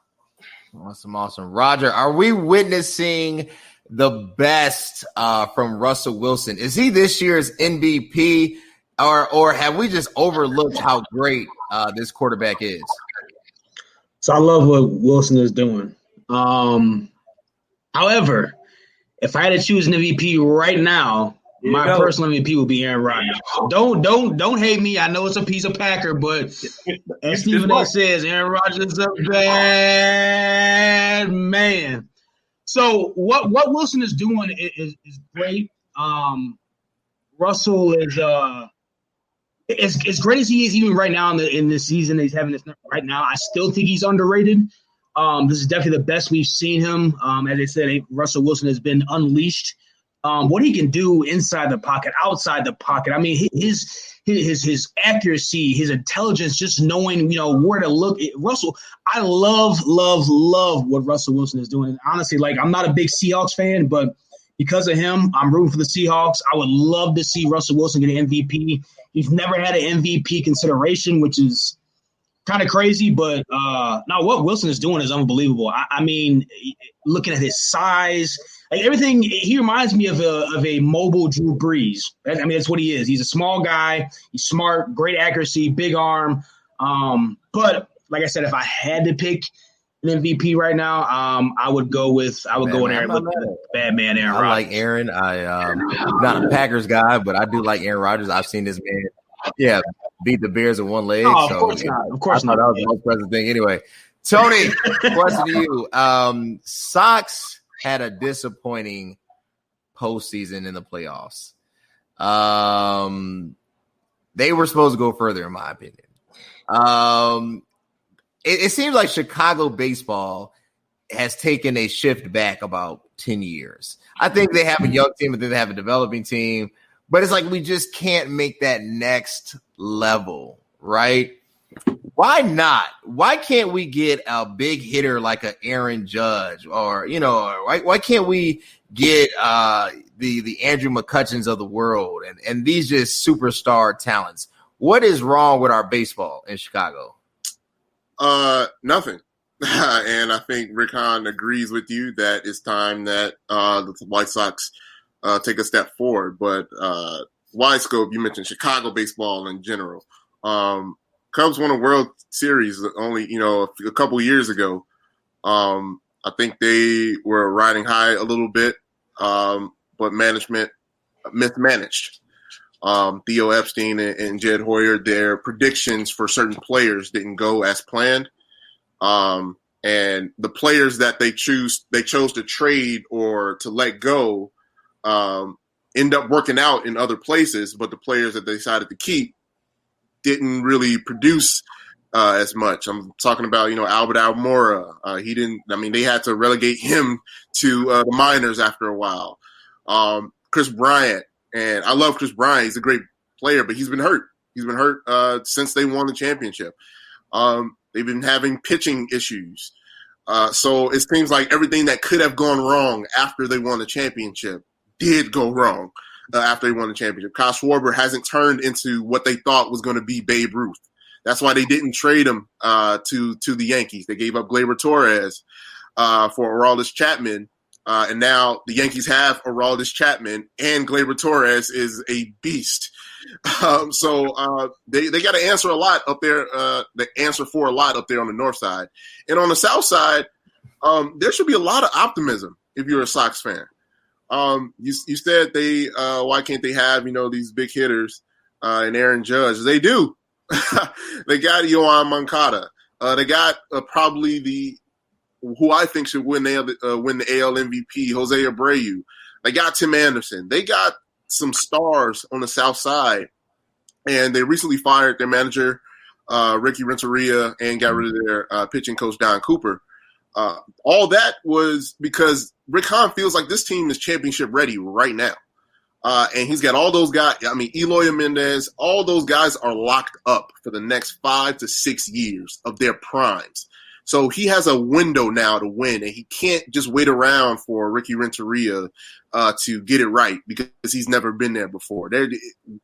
Awesome. Roger, are we witnessing the best from Russell Wilson? Is he this year's MVP, or have we just overlooked how great this quarterback is? So I love what Wilson is doing. However, if I had to choose an MVP right now, my personal MVP would be Aaron Rodgers. Don't hate me. I know it's a piece of Packer, but as Stephen A. says, Aaron Rodgers is a bad man. So what Wilson is doing is great. Russell is as great as he is even right now in this season he's having this right now. I still think he's underrated. This is definitely the best we've seen him. As I said, Russell Wilson has been unleashed. What he can do inside the pocket, outside the pocket. I mean, his accuracy, his intelligence, just knowing, you know, where to look. Russell, I love what Russell Wilson is doing. Honestly, like, I'm not a big Seahawks fan, but because of him, I'm rooting for the Seahawks. I would love to see Russell Wilson get an MVP. He's never had an MVP consideration, which is kind of crazy, but now what Wilson is doing is unbelievable. I mean, looking at his size, like everything, he reminds me of a mobile Drew Brees. I mean, that's what he is. He's a small guy. He's smart, great accuracy, big arm. But like I said, if I had to pick an MVP right now, I would go with Aaron. Bad man, Aaron Rodgers. I like Aaron. I'm not a Packers guy, but I do like Aaron Rodgers. I've seen this man, beat the Bears in one leg. Oh, of course not. Of course not. That was the most present thing. Anyway, Tony, question to you. Sox had a disappointing postseason in the playoffs. They were supposed to go further, in my opinion. It seems like Chicago baseball has taken a shift back about 10 years. I think they have a young team, but then they have a developing team. but it's like we just can't make that next level, right? Why not? Why can't we get a big hitter like an Aaron Judge, or why can't we get the Andrew McCutcheons of the world and these just superstar talents? What is wrong with our baseball in Chicago? Nothing. And I think Rick Hahn agrees with you that it's time that the White Sox take a step forward. But wide scope, you mentioned Chicago baseball in general. Cubs won a World Series only, a couple years ago. I think they were riding high a little bit, but management mismanaged. Theo Epstein and Jed Hoyer, their predictions for certain players didn't go as planned. And the players that they chose to trade or to let go end up working out in other places, but the players that they decided to keep didn't really produce as much. I'm talking about, Albert Almora. They had to relegate him to the minors after a while. Chris Bryant, and I love Chris Bryant. He's a great player, but he's been hurt. He's been hurt since they won the championship. They've been having pitching issues. So it seems like everything that could have gone wrong after they won the championship did go wrong after they won the championship. Kyle Schwarber hasn't turned into what they thought was going to be Babe Ruth. That's why they didn't trade him to the Yankees. They gave up Gleyber Torres for Aroldis Chapman. And now the Yankees have Aroldis Chapman, and Gleyber Torres is a beast. So they got to answer a lot up there. They answer for a lot up there on the north side. And on the south side, there should be a lot of optimism if you're a Sox fan. You said why can't they have, these big hitters and Aaron Judge? They do. They got Yohan Moncada. They got probably who I think should win the AL MVP, Jose Abreu. They got Tim Anderson. They got some stars on the south side, and they recently fired their manager, Ricky Renteria, and got rid of their pitching coach, Don Cooper. All that was because Rick Hahn feels like this team is championship ready right now. And he's got all those guys. Eloy Mendez, all those guys are locked up for the next 5 to 6 years of their primes. So he has a window now to win, and he can't just wait around for Ricky Renteria to get it right because he's never been there before.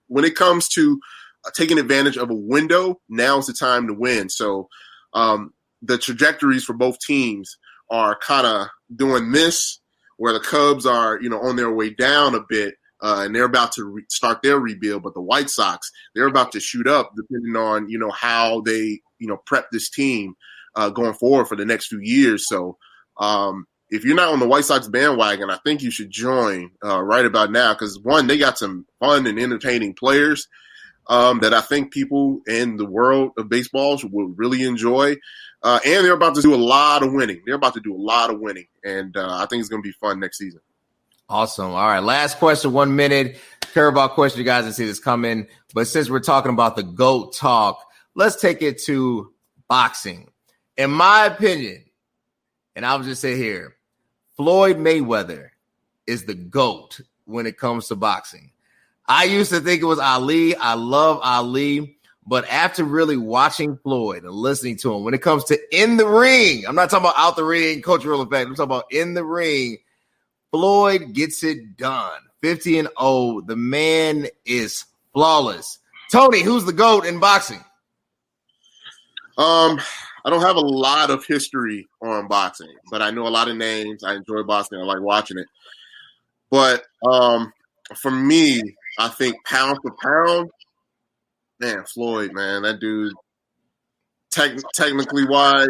When it comes to taking advantage of a window, now's the time to win. So the trajectories for both teams are kind of doing this, where the Cubs are, on their way down a bit, and they're about to start their rebuild. But the White Sox, they're about to shoot up, depending on how they prep this team going forward for the next few years. So if you're not on the White Sox bandwagon, I think you should join right about now because, one, they got some fun and entertaining players that I think people in the world of baseball will really enjoy. And they're about to do a lot of winning. And I think it's going to be fun next season. Awesome. All right. Last question, 1 minute. Curveball question. You guys didn't see this coming. But since we're talking about the GOAT talk, let's take it to boxing. In my opinion, and I'll just say here, Floyd Mayweather is the GOAT when it comes to boxing. I used to think it was Ali. I love Ali. But after really watching Floyd and listening to him, when it comes to in the ring, I'm not talking about out the ring, cultural effect. I'm talking about in the ring. Floyd gets it done. 50-0. The man is flawless. Tony, who's the GOAT in boxing? I don't have a lot of history on boxing, but I know a lot of names. I enjoy boxing. I like watching it. But for me, I think pound for pound, man, Floyd, man, that dude, technically wise,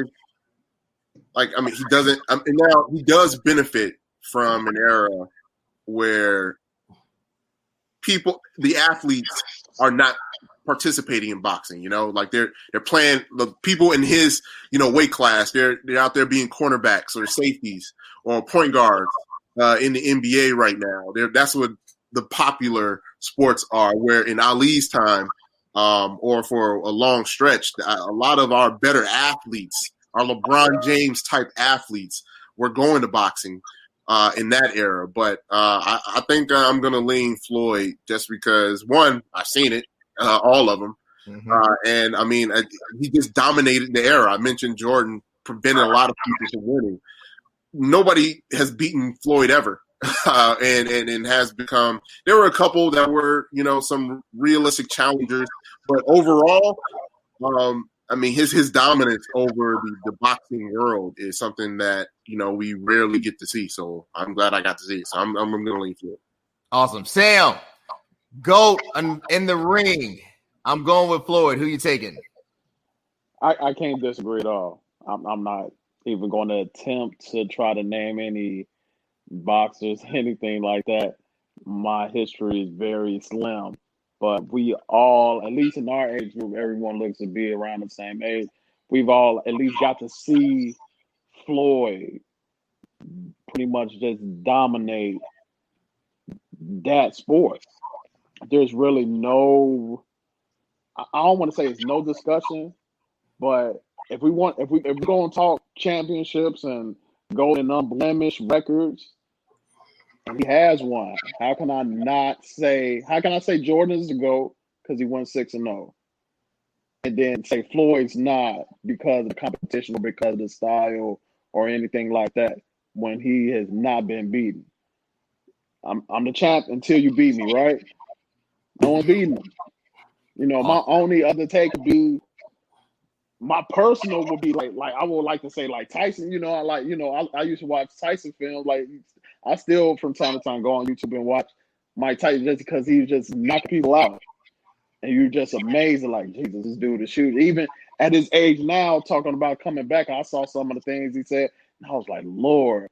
he doesn't. Now he does benefit from an era where the athletes are not participating in boxing, they're playing the people in his, weight class. They're out there being cornerbacks or safeties or point guards in the NBA right now. That's what the popular sports are. Where in Ali's time, or for a long stretch, a lot of our better athletes, our LeBron James type athletes, were going to boxing. in that era. But I think I'm going to lean Floyd just because, one, I've seen it, all of them. Mm-hmm. And, I mean, he just dominated the era. I mentioned Jordan prevented a lot of people from winning. Nobody has beaten Floyd ever. And has become – there were a couple that were, some realistic challengers. But overall, I mean, his dominance over the boxing world is something that, we rarely get to see. So I'm glad I got to see it. So I'm going to lean Floyd. Awesome. Sam, GOAT in the ring. I'm going with Floyd. Who you taking? I can't disagree at all. I'm not even going to attempt to try to name any boxers, anything like that. My history is very slim. But we all, at least in our age group, everyone looks to be around the same age. We've all at least got to see Floyd pretty much just dominate that sport. There's really no, I don't want to say it's no discussion, but if we're going to talk championships and golden unblemished records, and he has one, how can I say Jordan's the GOAT because he won 6-0? And then say Floyd's not because of the competition or because of the style or anything like that when he has not been beaten. I'm the champ until you beat me, right? No one's beating him. My only other take would be, my personal would be like I would like to say like Tyson. I used to watch Tyson films. Like I still from time to time go on YouTube and watch Mike Tyson just because he was just knocking people out, and you're just amazed at like, Jesus, this dude is shooting. Even at his age now, talking about coming back, I saw some of the things he said, and I was like, Lord,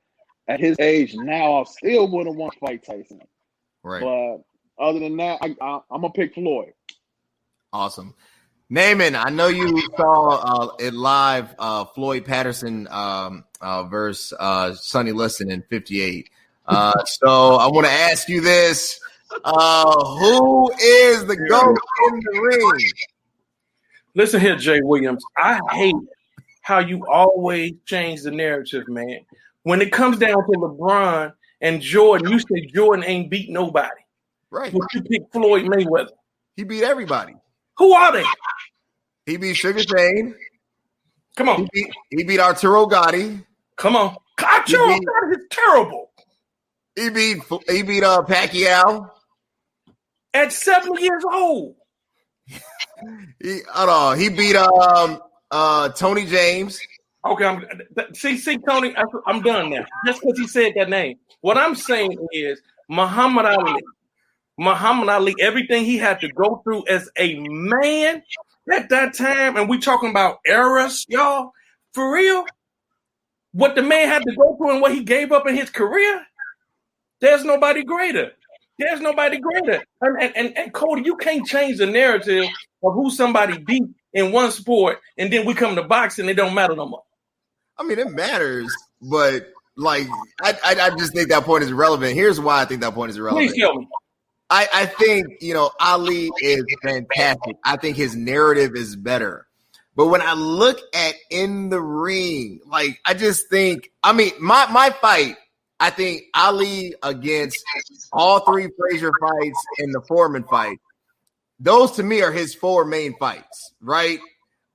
at his age now, I still wouldn't want to fight Tyson. Right. But other than that, I'm gonna pick Floyd. Awesome. Naaman, I know you saw it live, Floyd Patterson versus Sonny Liston in 58. So I want to ask you this. Who is the GOAT in the ring? Listen here, Jay Williams. I hate how you always change the narrative, man. When it comes down to LeBron and Jordan, you say Jordan ain't beat nobody. Right. But you pick Floyd Mayweather. He beat everybody. Who are they? He beat Sugar Shane. Come on. He beat Arturo Gotti. Come on. Arturo Gotti is terrible. He beat Pacquiao. At 70 years old. He beat Tony James. Okay, see, Tony, I'm done now. Just because he said that name. What I'm saying is Muhammad Ali, everything he had to go through as a man at that time, and we talking about eras, y'all, for real, what the man had to go through and what he gave up in his career, there's nobody greater. There's nobody greater. And Cody, you can't change the narrative of who somebody beat in one sport, and then we come to boxing, it don't matter no more. I mean, it matters, but like I just think that point is irrelevant. Here's why I think that point is irrelevant. Please tell me. I think, Ali is fantastic. I think his narrative is better. But when I look at in the ring, like, I just think, my fight, I think Ali against all three Frazier fights and the Foreman fight, those to me are his four main fights, right?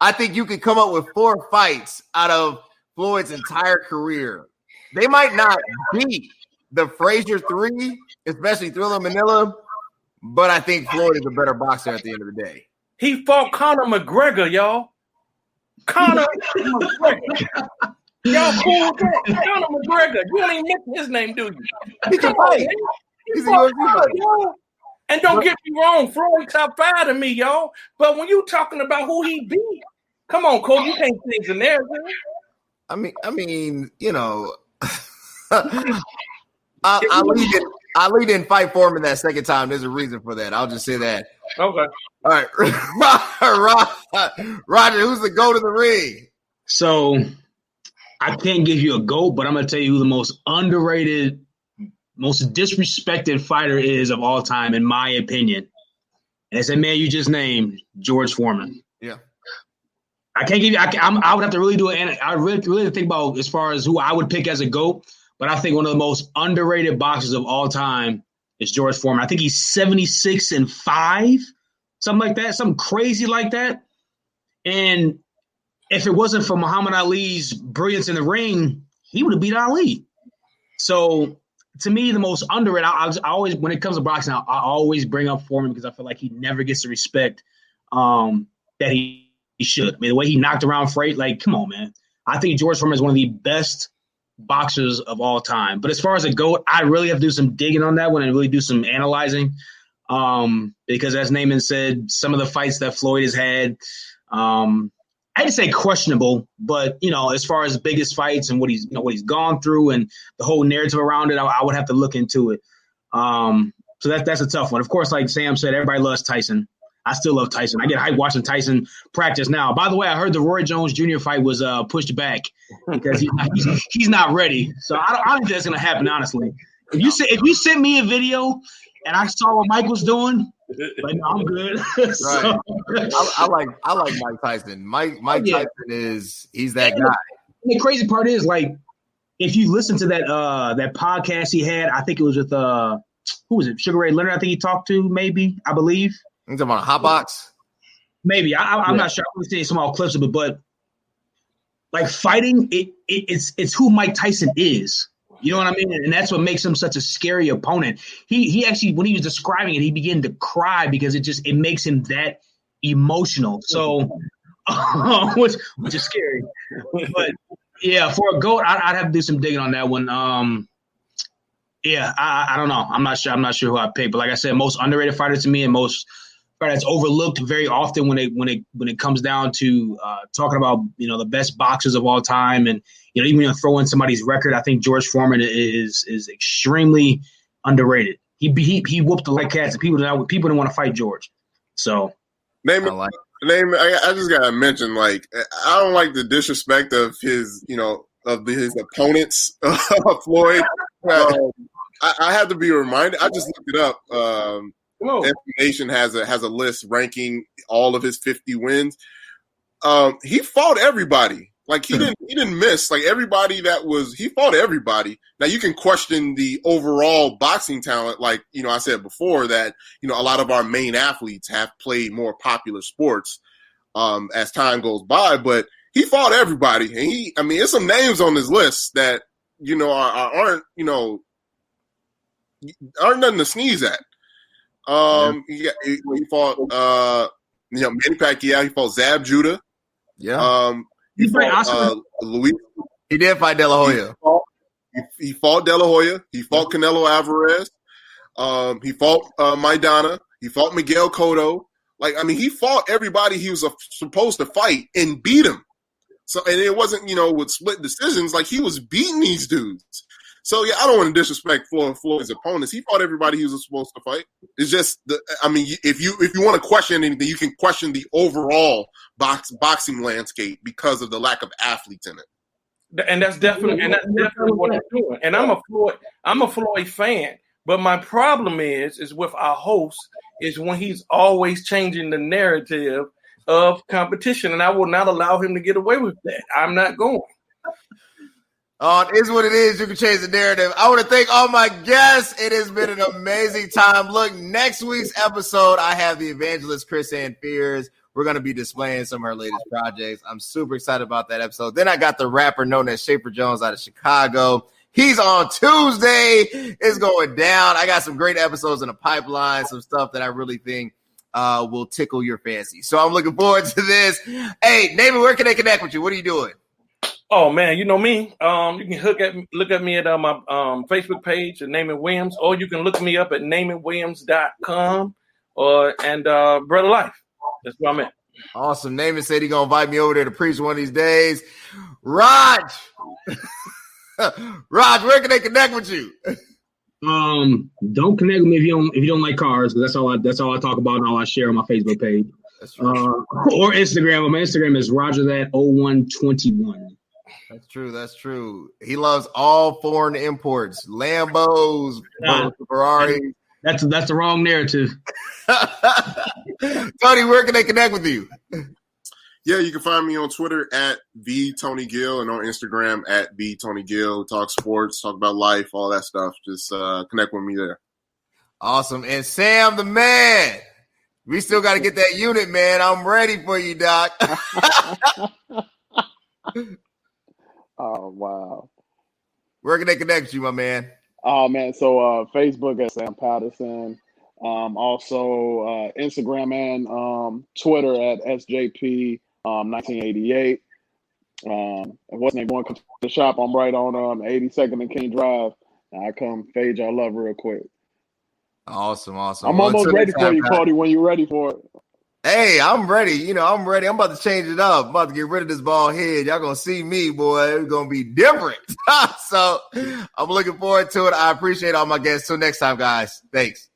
I think you could come up with 4 fights out of Floyd's entire career. They might not beat the Frazier 3, especially Thriller Manila, but I think Floyd is a better boxer at the end of the day. He fought Conor McGregor, y'all. Conor McGregor. Y'all cool with that? Conor McGregor. You don't even mention his name, do you? He can fight. He's a UFC fighter. And don't get me wrong, Floyd top 5 to me, y'all. But when you talking about who he beat, come on, Cole, you can't change the narrative. Ali didn't fight Foreman that second time. There's a reason for that. I'll just say that. Okay. All right. Roger, who's the GOAT in the ring? So I can't give you a GOAT, but I'm going to tell you who the most underrated, most disrespected fighter is of all time, in my opinion. And it's a man you just named, George Foreman. Yeah. I can't give you. I would have to really do it, and I really think about as far as who I would pick as a GOAT. but I think one of the most underrated boxers of all time is George Foreman. I think he's 76-5, something like that, something crazy like that. And if it wasn't for Muhammad Ali's brilliance in the ring, he would have beat Ali. So to me, the most underrated, I always, when it comes to boxing, I always bring up Foreman because I feel like he never gets the respect that he should. I mean, the way he knocked around Freight, like, come on, man. I think George Foreman is one of the best boxers of all time. But as far as a GOAT, I really have to do some digging on that one and really do some analyzing. Because as Naaman said, some of the fights that Floyd has had, I'd say questionable, but as far as biggest fights and what he's gone through and the whole narrative around it, I would have to look into it. So that's a tough one. Of course, like Sam said, everybody loves Tyson. I still love Tyson. I get hyped watching Tyson practice now. By the way, I heard the Roy Jones Jr. fight was pushed back because he's not ready. So I don't think that's going to happen, honestly. If you sent me a video and I saw what Mike was doing, like, no, I'm good. Right. I like Mike Tyson. Mike Tyson he's that guy. And the crazy part is, like, if you listen to that podcast he had, I think it was with who was it? Sugar Ray Leonard. I think he talked to, I believe. You talking about a hot box? Maybe. I'm not sure. I'm seeing small clips of it, but like fighting, it's who Mike Tyson is. You know what I mean? And that's what makes him such a scary opponent. He actually, when he was describing it, he began to cry because it makes him that emotional. So, which is scary. But yeah, for a GOAT, I'd have to do some digging on that one. Yeah, I don't know. I'm not sure who I pick. But like I said, most underrated fighter to me and most fighter that's overlooked very often when it comes down to talking about the best boxers of all time, and even when you throw in somebody's record, I think George Foreman is extremely underrated. He whooped the like cats, and people didn't want to fight George. So I just gotta mention, like, I don't like the disrespect of his his opponents, Floyd. I had to be reminded. I just looked it up. SB Nation has a list ranking all of his 50 wins. He fought everybody. Like, he didn't miss. Like, he fought everybody. Now, you can question the overall boxing talent. Like, I said before that, a lot of our main athletes have played more popular sports as time goes by, but he fought everybody. And there's some names on this list that, aren't nothing to sneeze at. He fought, Manny Pacquiao. He fought Zab Judah. Yeah. He fought Luis. He did fight De La Hoya. He fought De La Hoya. He fought Canelo Alvarez. He fought Maidana. He fought Miguel Cotto. Like, he fought everybody he was supposed to fight and beat him. So, and it wasn't, with split decisions. Like, he was beating these dudes. So, yeah, I don't want to disrespect Floyd's opponents. He fought everybody he was supposed to fight. It's just, if you want to question anything, you can question the overall boxing landscape because of the lack of athletes in it. And that's definitely what I'm doing. And I'm a Floyd fan. But my problem is with our host is when he's always changing the narrative of competition, and I will not allow him to get away with that. I'm not going. It is what it is. You can change the narrative. I want to thank all my guests. It has been an amazing time. Look, next week's episode, I have the evangelist Chris Ann Fears. We're going to be displaying some of her latest projects. I'm super excited about that episode. Then I got the rapper known as Schaefer Jones out of Chicago. He's on Tuesday. It's going down. I got some great episodes in the pipeline, some stuff that I really think will tickle your fancy. So I'm looking forward to this. Hey, Naaman, where can they connect with you? What are you doing? Oh, man, you know me. You can look at me at my Facebook page at Naaman Williams, or you can look me up at NaamanWilliams.com and Brother Life. That's where I'm at. Awesome. Naaman said he's going to invite me over there to preach one of these days. Raj, where can they connect with you? Don't connect with me if you don't like cars, because that's all I talk about and all I share on my Facebook page. That's true. Or Instagram. My Instagram is RogerThat0121. That's true. He loves all foreign imports, Lambos, Ferraris. That's the wrong narrative. Tony, where can they connect with you? Yeah, you can find me on Twitter at @VTonyGill and on Instagram at @VTonyGill. Talk sports, talk about life, all that stuff. Just connect with me there. Awesome. And Sam, the man, we still got to get that unit, man. I'm ready for you, Doc. Oh, wow. Where can they connect you, my man? Oh, man. So Facebook at Sam Patterson. Also Instagram and Twitter at SJP 1988. And what's name going to the shop? I'm right on 82nd and King Drive. I come fade y'all love real quick. Awesome. I'm almost ready for you, Cody, when you're ready for it. Hey, I'm ready. I'm ready. I'm about to change it up. I'm about to get rid of this bald head. Y'all going to see me, boy. It's going to be different. So I'm looking forward to it. I appreciate all my guests. Till next time, guys. Thanks.